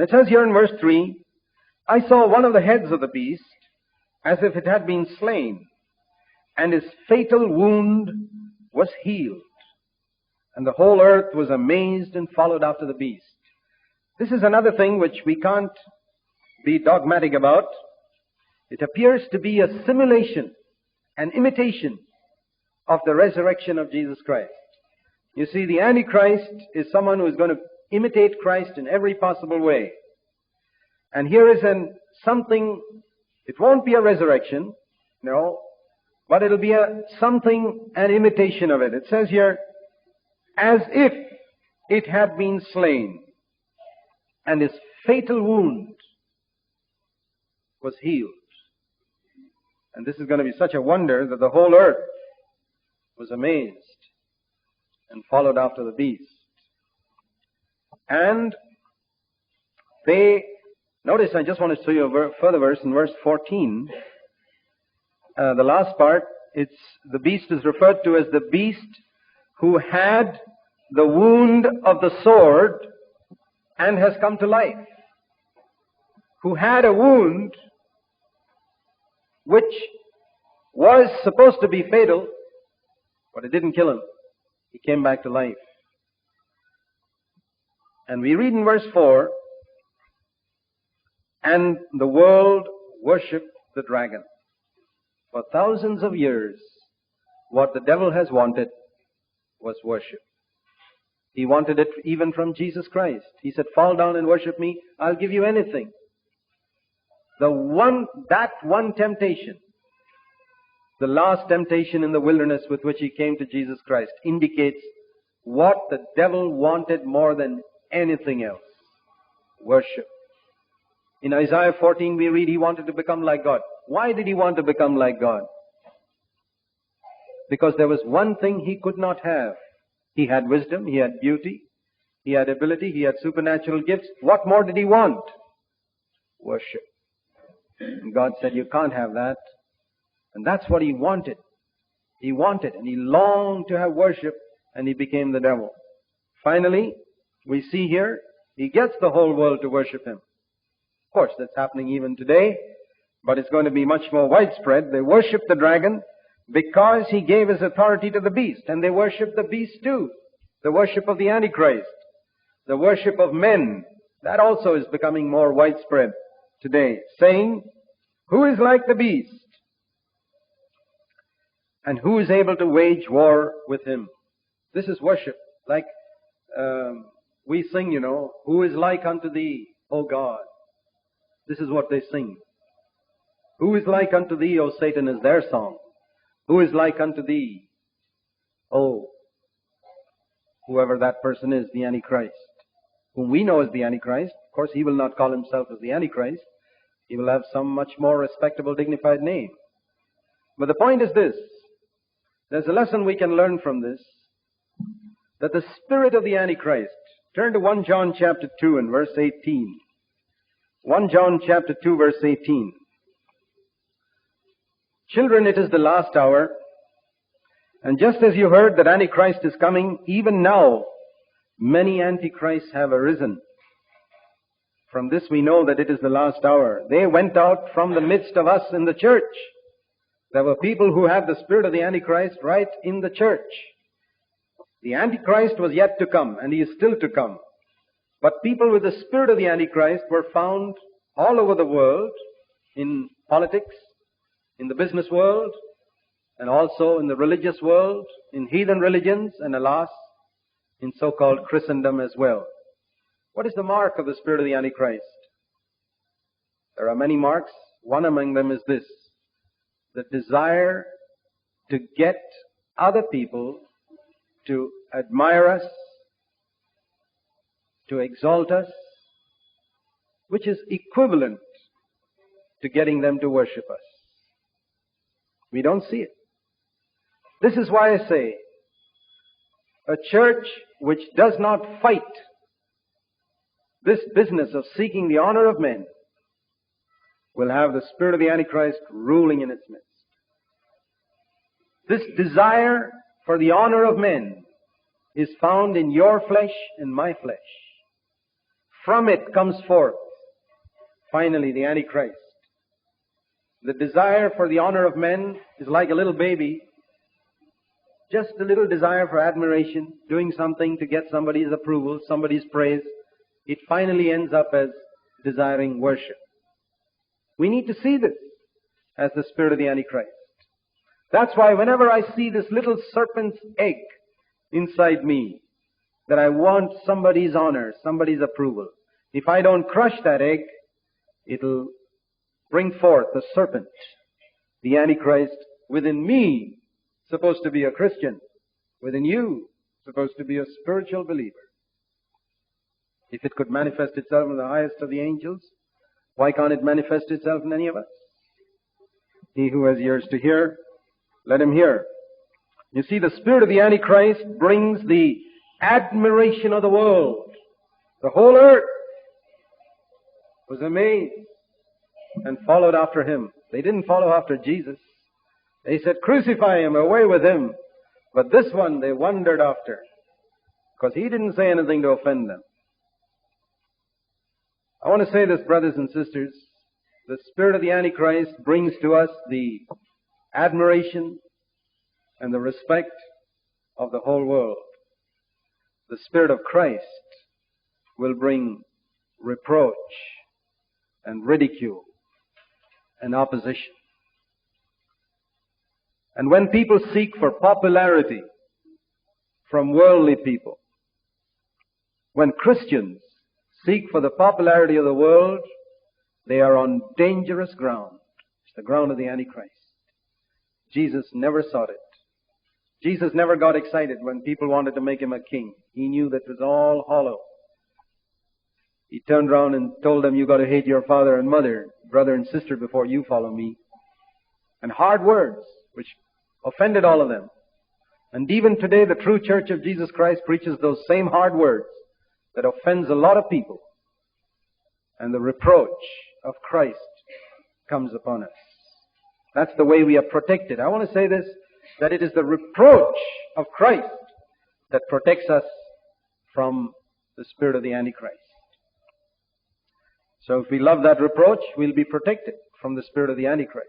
And it says here in verse 3, I saw one of the heads of the beast as if it had been slain, and his fatal wound was healed. And the whole earth was amazed and followed after the beast. This is another thing which we can't be dogmatic about. It appears to be a simulation, an imitation of the resurrection of Jesus Christ. You see, the Antichrist is someone who is going to imitate Christ in every possible way. And here is something, it won't be a resurrection, no, but it'll be an imitation of it. It says here, as if it had been slain, and his fatal wound was healed. And this is going to be such a wonder that the whole earth was amazed and followed after the beast. And notice, I just want to show you a further verse in verse 14. The last part, the beast is referred to as the beast who had the wound of the sword and has come to life. Who had a wound which was supposed to be fatal, but it didn't kill him. He came back to life. And we read in verse 4, and the world worshipped the dragon. For thousands of years, what the devil has wanted was worship. He wanted it even from Jesus Christ. He said, fall down and worship me, I'll give you anything. That one temptation, the last temptation in the wilderness with which he came to Jesus Christ, indicates what the devil wanted more than anything else. Worship. In Isaiah 14 we read he wanted to become like God. Why did he want to become like God? Because there was one thing he could not have. He had wisdom, he had beauty, he had ability, he had supernatural gifts. What more did he want? Worship. And God said, you can't have that. And that's what he wanted. He wanted and he longed to have worship, and he became the devil. Finally, we see here, he gets the whole world to worship him. Of course, that's happening even today, but it's going to be much more widespread. They worship the dragon because he gave his authority to the beast, and they worship the beast too. The worship of the Antichrist, the worship of men, that also is becoming more widespread today, saying, who is like the beast? And who is able to wage war with him? This is worship. Like we sing, who is like unto thee, O God? This is what they sing. Who is like unto thee, O Satan, is their song. Who is like unto thee, O whoever that person is, the Antichrist, whom we know as the Antichrist. Of course, he will not call himself as the Antichrist. He will have some much more respectable, dignified name. But the point is this. There's a lesson we can learn from this. That the spirit of the Antichrist, turn to 1 John chapter 2 and verse 18. 1 John chapter 2 verse 18. Children, it is the last hour. And just as you heard that Antichrist is coming, even now many Antichrists have arisen. From this we know that it is the last hour. They went out from the midst of us in the church. There were people who had the spirit of the Antichrist right in the church. The Antichrist was yet to come, and he is still to come. But people with the spirit of the Antichrist were found all over the world, in politics, in the business world, and also in the religious world, in heathen religions, and alas, in so-called Christendom as well. What is the mark of the spirit of the Antichrist? There are many marks. One among them is this: the desire to get other people to admire us, to exalt us, which is equivalent to getting them to worship us. We don't see it. This is why I say, a church which does not fight this business of seeking the honor of men will have the spirit of the Antichrist ruling in its midst. This desire for the honor of men is found in your flesh and my flesh. From it comes forth, finally, the Antichrist. The desire for the honor of men is like a little baby. Just a little desire for admiration, doing something to get somebody's approval, somebody's praise. It finally ends up as desiring worship. We need to see this as the spirit of the Antichrist. That's why whenever I see this little serpent's egg inside me, that I want somebody's honor, somebody's approval. If I don't crush that egg, it'll bring forth the serpent, the Antichrist, within me, supposed to be a Christian, within you, supposed to be a spiritual believer. If it could manifest itself in the highest of the angels, why can't it manifest itself in any of us? He who has ears to hear, let him hear. You see, the spirit of the Antichrist brings the admiration of the world. The whole earth was amazed and followed after him. They didn't follow after Jesus. They said, crucify him, away with him. But this one they wondered after, because he didn't say anything to offend them. I want to say this, brothers and sisters. The spirit of the Antichrist brings to us the admiration and the respect of the whole world. The spirit of Christ will bring reproach and ridicule and opposition. And when people seek for popularity from worldly people, when Christians seek for the popularity of the world, they are on dangerous ground. It's the ground of the Antichrist. Jesus never sought it. Jesus never got excited when people wanted to make him a king. He knew that it was all hollow. He turned around and told them, you got to hate your father and mother, brother and sister before you follow me. And hard words, which offended all of them. And even today, the true church of Jesus Christ preaches those same hard words that offends a lot of people. And the reproach of Christ comes upon us. That's the way we are protected. I want to say this, that it is the reproach of Christ that protects us from the spirit of the Antichrist. So if we love that reproach, we'll be protected from the spirit of the Antichrist.